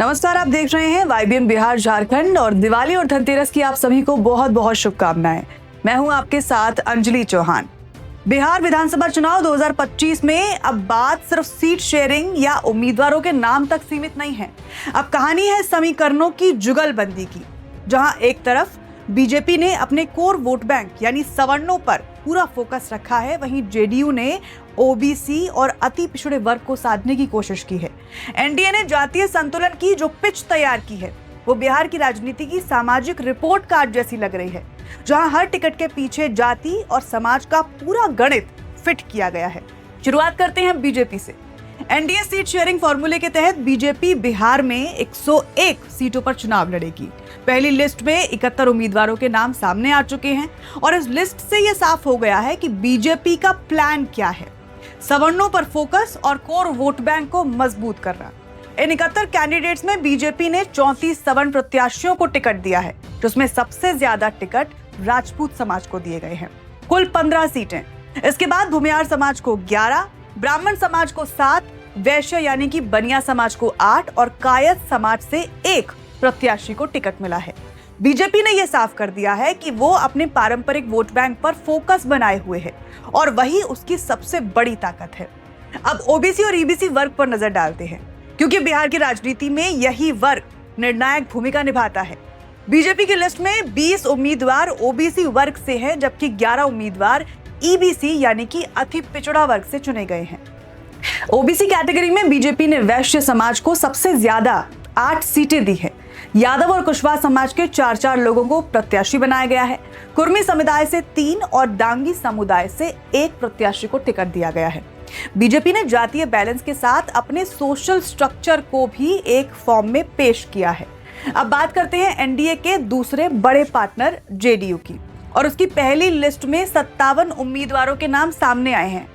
नमस्कार, आप देख रहे हैं वाईबीएम बिहार झारखंड और दिवाली और धनतेरस की आप सभी को बहुत बहुत शुभकामनाएं। मैं हूं आपके साथ अंजलि चौहान। बिहार विधानसभा चुनाव 2025 में अब बात सिर्फ सीट शेयरिंग या उम्मीदवारों के नाम तक सीमित नहीं है। अब कहानी है समीकरणों की जुगलबंदी की, जहां एक तरफ बीजेपी ने अपने कोर वोट बैंक यानी सवर्णों पर पूरा फोकस रखा है, वहीं जेडीयू ने ओबीसी और अति पिछड़े वर्ग को साधने की कोशिश की है। एनडीए ने जातीय संतुलन की जो पिच तैयार की है वो बिहार की राजनीति की सामाजिक रिपोर्ट कार्ड जैसी लग रही है, जहां हर टिकट के पीछे जाति और समाज का पूरा गणित फिट किया गया है। शुरुआत करते हैं बीजेपी से। एनडीए सीट शेयरिंग फॉर्मूले के तहत बीजेपी बिहार में 101 सीटों पर चुनाव लड़ेगी। पहली लिस्ट में 71 उम्मीदवारों के नाम सामने आ चुके हैं और इस लिस्ट से यह साफ हो गया है कि बीजेपी का प्लान क्या है। सवर्णों पर फोकस और कोर वोट बैंक को मजबूत करना। इन 71 कैंडिडेट्स में बीजेपी ने 34 सवर्ण प्रत्याशियों को टिकट दिया है, जिसमें सबसे ज्यादा टिकट राजपूत समाज को दिए गए हैं, कुल 15 सीटें। इसके बाद भूमिहार समाज को 11, ब्राह्मण समाज को 7, वैश्य यानी कि बनिया समाज को 8 और कायस्थ समाज से 1 प्रत्याशी को टिकट मिला है। बीजेपी ने यह साफ कर दिया है कि वो अपने पारंपरिक वोट बैंक पर फोकस बनाए हुए है और वही उसकी सबसे बड़ी ताकत है। अब ओबीसी और ईबीसी वर्ग पर नजर डालते हैं, क्योंकि बिहार की राजनीति में यही वर्ग निर्णायक भूमिका निभाता है। बीजेपी की लिस्ट में 20 उम्मीदवार ओबीसी वर्ग से हैं, जबकि 11 उम्मीदवार ईबीसी यानी कि अति पिछड़ा वर्ग से चुने गए हैं। ओबीसी कैटेगरी में बीजेपी ने वैश्य समाज को सबसे ज्यादा 8 सीटें दी है। यादव और कुशवाहा समाज के 4-4 लोगों को प्रत्याशी बनाया गया है। कुर्मी समुदाय से 3 और डांगी समुदाय से 1 प्रत्याशी को टिकट दिया गया है। बीजेपी ने जातीय बैलेंस के साथ अपने सोशल स्ट्रक्चर को भी एक फॉर्म में पेश किया है। अब बात करते हैं एनडीए के दूसरे बड़े पार्टनर जेडीयू की, और उसकी पहली लिस्ट में 57 उम्मीदवारों के नाम सामने आए हैं।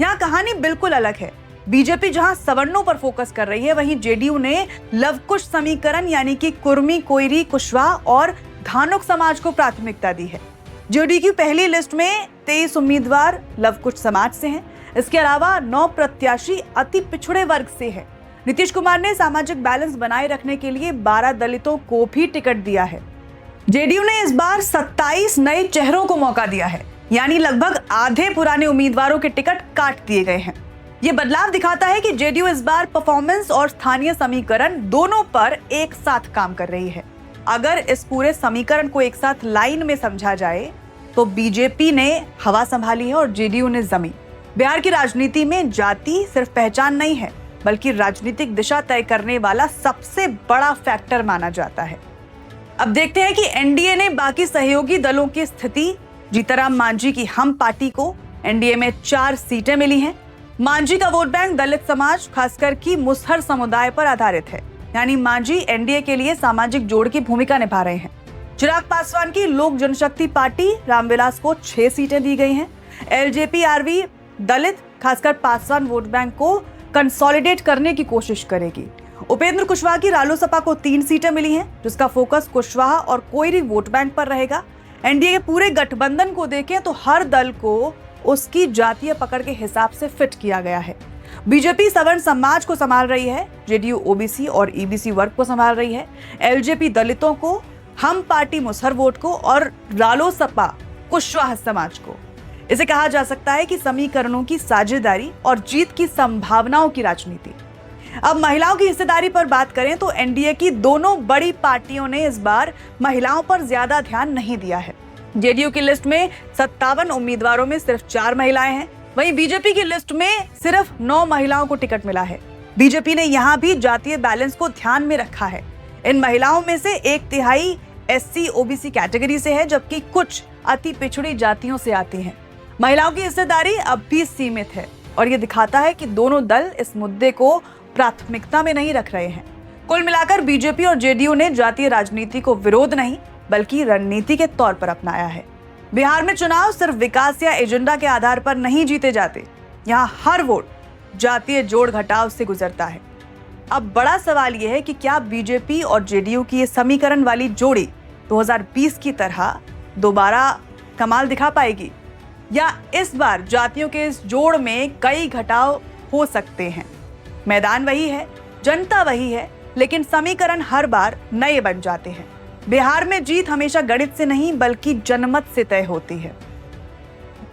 यहाँ कहानी बिल्कुल अलग है। बीजेपी जहां सवर्णों पर फोकस कर रही है, वहीं जेडीयू ने लवकुश समीकरण यानी कि कुर्मी, कोयरी, कुशवाहा और धानुक समाज को प्राथमिकता दी है। जेडीयू की पहली लिस्ट में 23 उम्मीदवार लवकुश समाज से हैं। इसके अलावा 9 प्रत्याशी अति पिछड़े वर्ग से हैं। नीतीश कुमार ने सामाजिक बैलेंस बनाए रखने के लिए 12 दलितों को भी टिकट दिया है। जेडीयू ने इस बार 27 नए चेहरों को मौका दिया है, यानी लगभग आधे पुराने उम्मीदवारों के टिकट काट दिए गए हैं। ये बदलाव दिखाता है कि जेडीयू इस बार परफॉर्मेंस और स्थानीय समीकरण दोनों पर एक साथ काम कर रही है। अगर इस पूरे समीकरण को एक साथ लाइन में समझा जाए तो बीजेपी ने हवा संभाली है और जेडीयू ने जमीन। बिहार की राजनीति में जाति सिर्फ पहचान नहीं है, बल्कि राजनीतिक दिशा तय करने वाला सबसे बड़ा फैक्टर माना जाता है। अब देखते हैं कि एनडीए ने बाकी सहयोगी दलों की स्थिति। जीतनराम मांझी की हम पार्टी को एनडीए में 4 सीटें मिली हैं। मांझी का वोट बैंक दलित समाज, खासकर की मुसहर समुदाय पर आधारित है, यानी मांझी एनडीए के लिए सामाजिक जोड़ की भूमिका निभा रहे हैं। चिराग पासवान की लोक जनशक्ति पार्टी रामविलास को 6 सीटें दी गई हैं। एलजेपी-आरवी दलित, खासकर पासवान वोट बैंक को कंसोलिडेट करने की कोशिश करेगी। उपेंद्र कुशवाहा की रालोसपा को 3 सीटें मिली हैं, जिसका फोकस कुशवाहा और कोयरी वोट बैंक पर रहेगा। एनडीए के पूरे गठबंधन को देखें तो हर दल को उसकी जातीय पकड़ के हिसाब से फिट किया गया है। बीजेपी सवर्ण समाज को संभाल रही है, जेडीयू ओबीसी और ईबीसी वर्ग को संभाल रही है, एलजेपी दलितों को, हम पार्टी मुसहर वोट को और रालोसपा कुशवाहा समाज को। इसे कहा जा सकता है कि समीकरणों की साझेदारी और जीत की संभावनाओं की राजनीति। अब महिलाओं की हिस्सेदारी पर बात करें तो एनडीए की दोनों बड़ी पार्टियों ने इस बार महिलाओं पर ज्यादा ध्यान नहीं दिया है। जेडीयू की लिस्ट में 57 उम्मीदवारों में सिर्फ 4 महिलाएं हैं, वहीं बीजेपी की लिस्ट में सिर्फ 9 महिलाओं को टिकट मिला है। बीजेपी ने यहां भी जातीय बैलेंस को ध्यान में रखा है। इन महिलाओं में से 1/3 एससी ओबीसी कैटेगरी से है, जबकि कुछ अति पिछड़ी जातियों से आती हैं। महिलाओं की हिस्सेदारी अब भी सीमित है और ये दिखाता है कि दोनों दल इस मुद्दे को प्राथमिकता में नहीं रख रहे हैं। कुल मिलाकर बीजेपी और जेडीयू ने जातीय राजनीति को विरोध नहीं, बल्कि रणनीति के तौर पर अपनाया है। बिहार में चुनाव सिर्फ विकास या एजेंडा के आधार पर नहीं जीते जाते। यहाँ हर वोट जातीय जोड़ घटाव से गुजरता है। अब बड़ा सवाल यह है कि क्या बीजेपी और जेडीयू की ये समीकरण वाली जोड़ी 2020 की तरह दोबारा कमाल दिखा पाएगी, या इस बार जातियों के इस जोड़ में कई घटाव हो सकते हैं। मैदान वही है, जनता वही है, लेकिन समीकरण हर बार नए बन जाते हैं। बिहार में जीत हमेशा गणित से नहीं बल्कि जनमत से तय होती है।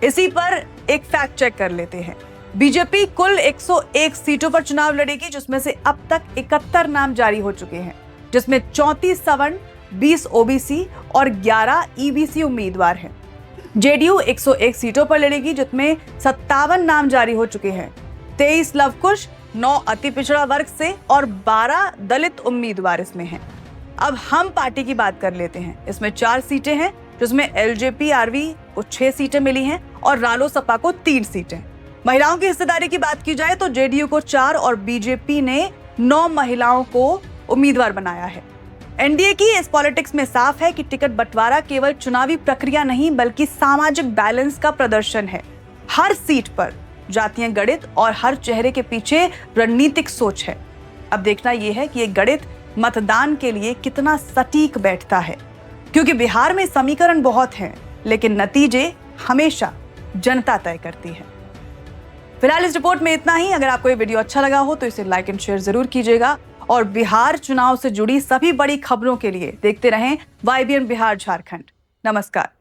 इसी पर एक फैक्ट चेक कर लेते हैं। बीजेपी कुल 101 सीटों पर चुनाव लड़ेगी, जिसमें से अब तक 71 नाम जारी हो चुके हैं, जिसमें 34 सवर्ण, 20 ओबीसी और 11 ईबीसी उम्मीदवार हैं। जेडीयू 101 सीटों पर लड़ेगी, जिसमें 57 नाम जारी हो चुके हैं, 23 लवकुश, 9 अति पिछड़ा वर्ग से और 12 दलित उम्मीदवार इसमें हैं। अब हम पार्टी की बात कर लेते हैं। इसमें 4 सीटें हैं, जिसमें एलजेपी आरवी को 6 सीटें मिली हैं और रालोसपा को 3 सीटें। महिलाओं की हिस्सेदारी की बात की जाए तो जेडीयू को 4 और बीजेपी ने 9 महिलाओं को उम्मीदवार बनाया है। एनडीए की इस पॉलिटिक्स में साफ है कि टिकट बंटवारा केवल चुनावी प्रक्रिया नहीं बल्कि सामाजिक बैलेंस का प्रदर्शन है। हर सीट पर जातीय गणित और हर चेहरे के पीछे रणनीतिक सोच है। अब देखना यह है कि ये गणित मतदान के लिए कितना सटीक बैठता है, क्योंकि बिहार में समीकरण बहुत हैं, लेकिन नतीजे हमेशा जनता तय करती है। फिलहाल इस रिपोर्ट में इतना ही। अगर आपको ये वीडियो अच्छा लगा हो तो इसे लाइक एंड शेयर जरूर कीजिएगा और बिहार चुनाव से जुड़ी सभी बड़ी खबरों के लिए देखते रहें YBN बिहार झारखंड। नमस्कार।